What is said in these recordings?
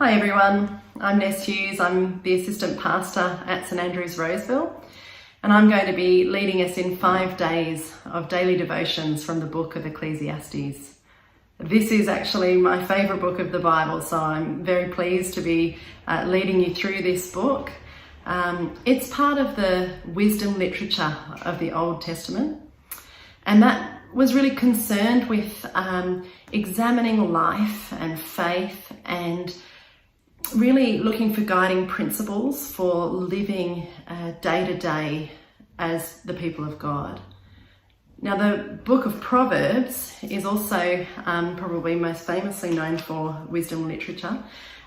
Hi everyone, I'm Ness Hughes. I'm the assistant pastor at St Andrew's Roseville, and I'm going to be leading us in 5 days of daily devotions from the book of Ecclesiastes. This is actually my favourite book of the Bible, so I'm very pleased to be leading you through this book. It's part of the wisdom literature of the Old Testament, and that was really concerned with examining life and faith and really looking for guiding principles for living day to day as the people of God. Now, the book of Proverbs is also probably most famously known for wisdom literature,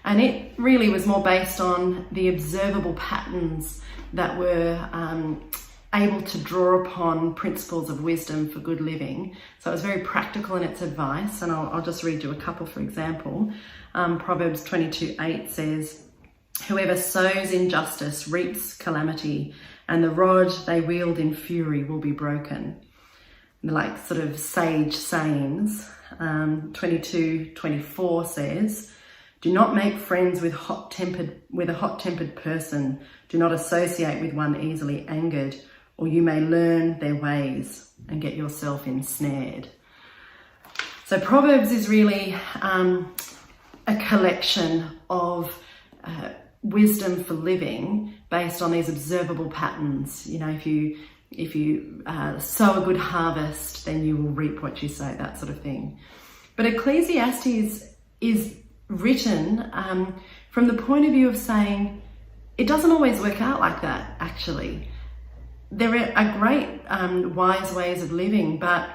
and it really was more based on the observable patterns that were able to draw upon principles of wisdom for good living. So it was very practical in its advice, and I'll just read you a couple, for example. Proverbs 22:8 says, "Whoever sows injustice reaps calamity, and the rod they wield in fury will be broken." Like sort of sage sayings. 22:24 says, "Do not make friends with a hot-tempered person. Do not associate with one easily angered, or you may learn their ways and get yourself ensnared." So Proverbs is really a collection of wisdom for living based on these observable patterns. You know, if you sow a good harvest, then you will reap what you sow, that sort of thing. But Ecclesiastes is written from the point of view of saying it doesn't always work out like that, actually. There are great wise ways of living, but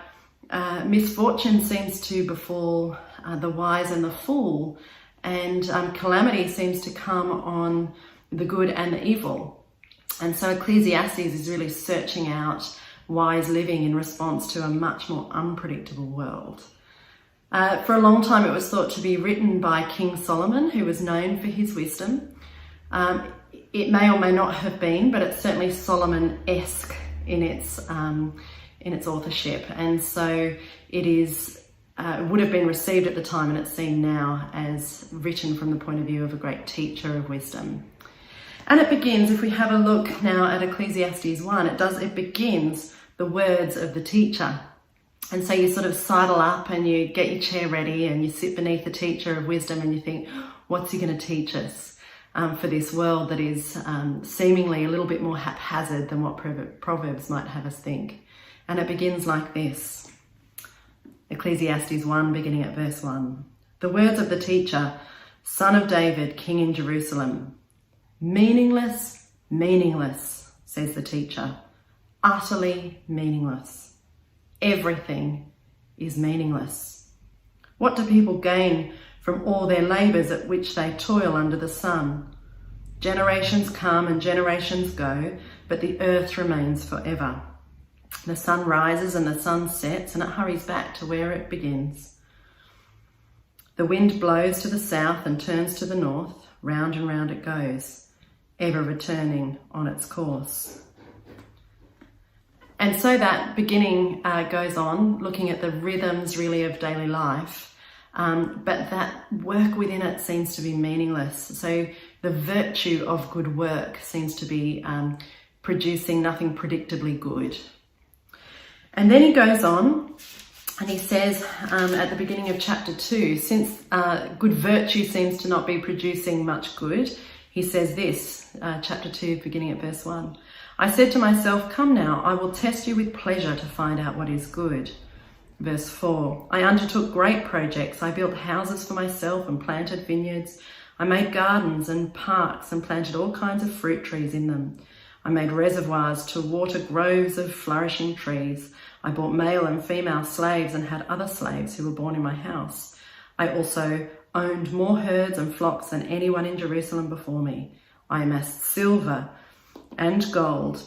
misfortune seems to befall the wise and the fool, and calamity seems to come on the good and the evil. And so Ecclesiastes is really searching out wise living in response to a much more unpredictable world. For a long time, it was thought to be written by King Solomon, who was known for his wisdom. It may or may not have been, but it's certainly Solomon-esque in its authorship, and so it would have been received at the time, and it's seen now as written from the point of view of a great teacher of wisdom. And it begins, if we have a look now at Ecclesiastes 1, it begins the words of the teacher. And so you sort of sidle up and you get your chair ready and you sit beneath the teacher of wisdom and you think, what's he going to teach us for this world that is seemingly a little bit more haphazard than what Proverbs might have us think. And it begins like this. Ecclesiastes 1, beginning at verse 1. "The words of the teacher, son of David, king in Jerusalem. Meaningless, meaningless, says the teacher. Utterly meaningless. Everything is meaningless. What do people gain from all their labours at which they toil under the sun? Generations come and generations go, but the earth remains forever. The sun rises and the sun sets, and it hurries back to where it begins. The wind blows to the south and turns to the north, round and round it goes, ever returning on its course." And so that beginning goes on, looking at the rhythms really of daily life, but that work within it seems to be meaningless. So the virtue of good work seems to be producing nothing predictably good. And then he goes on and he says at the beginning of chapter 2, since good virtue seems to not be producing much good, he says this, chapter 2, beginning at verse 1. "I said to myself, come now, I will test you with pleasure to find out what is good." Verse 4, "I undertook great projects. I built houses for myself and planted vineyards. I made gardens and parks and planted all kinds of fruit trees in them. I made reservoirs to water groves of flourishing trees. I bought male and female slaves and had other slaves who were born in my house. I also owned more herds and flocks than anyone in Jerusalem before me. I amassed silver and gold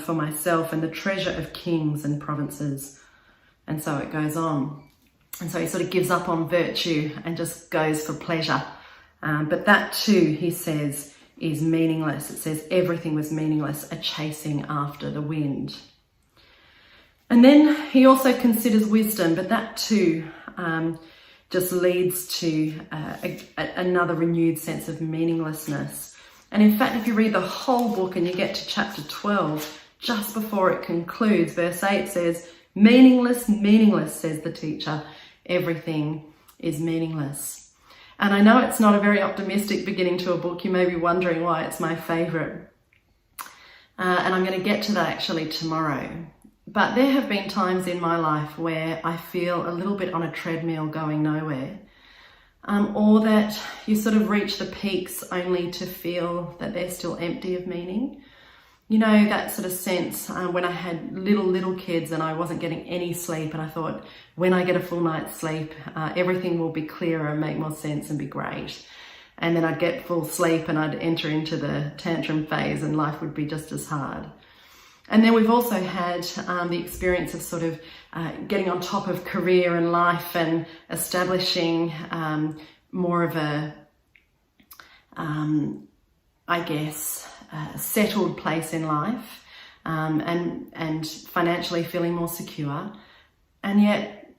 for myself and the treasure of kings and provinces." And so it goes on. And so he sort of gives up on virtue and just goes for pleasure. But that too, he says, is meaningless. It says everything was meaningless, a chasing after the wind. And then he also considers wisdom, but that too just leads to another renewed sense of meaninglessness. And in fact, if you read the whole book and you get to chapter 12, just before it concludes, verse 8 says, "Meaningless, meaningless, says the teacher. Everything is meaningless." And I know it's not a very optimistic beginning to a book. You may be wondering why it's my favourite. And I'm going to get to that actually tomorrow. But there have been times in my life where I feel a little bit on a treadmill going nowhere. Or that you sort of reach the peaks only to feel that they're still empty of meaning. You know, that sort of sense when I had little kids and I wasn't getting any sleep, and I thought, when I get a full night's sleep, everything will be clearer and make more sense and be great. And then I'd get full sleep and I'd enter into the tantrum phase and life would be just as hard. And then we've also had the experience of sort of getting on top of career and life and establishing more of a, settled place in life, and financially feeling more secure. And yet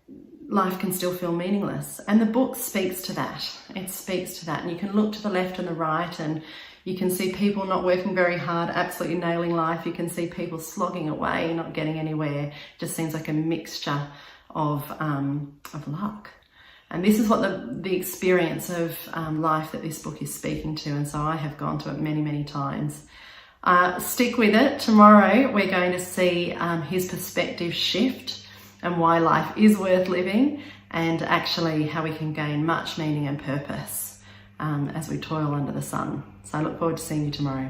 life can still feel meaningless. And the book speaks to that. It speaks to that. And you can look to the left and the right and you can see people not working very hard, absolutely nailing life. You can see people slogging away, not getting anywhere. It just seems like a mixture of luck. And this is what the experience of life that this book is speaking to. And so I have gone to it many, many times. Stick with it. Tomorrow we're going to see his perspective shift and why life is worth living, and actually how we can gain much meaning and purpose as we toil under the sun. So I look forward to seeing you tomorrow.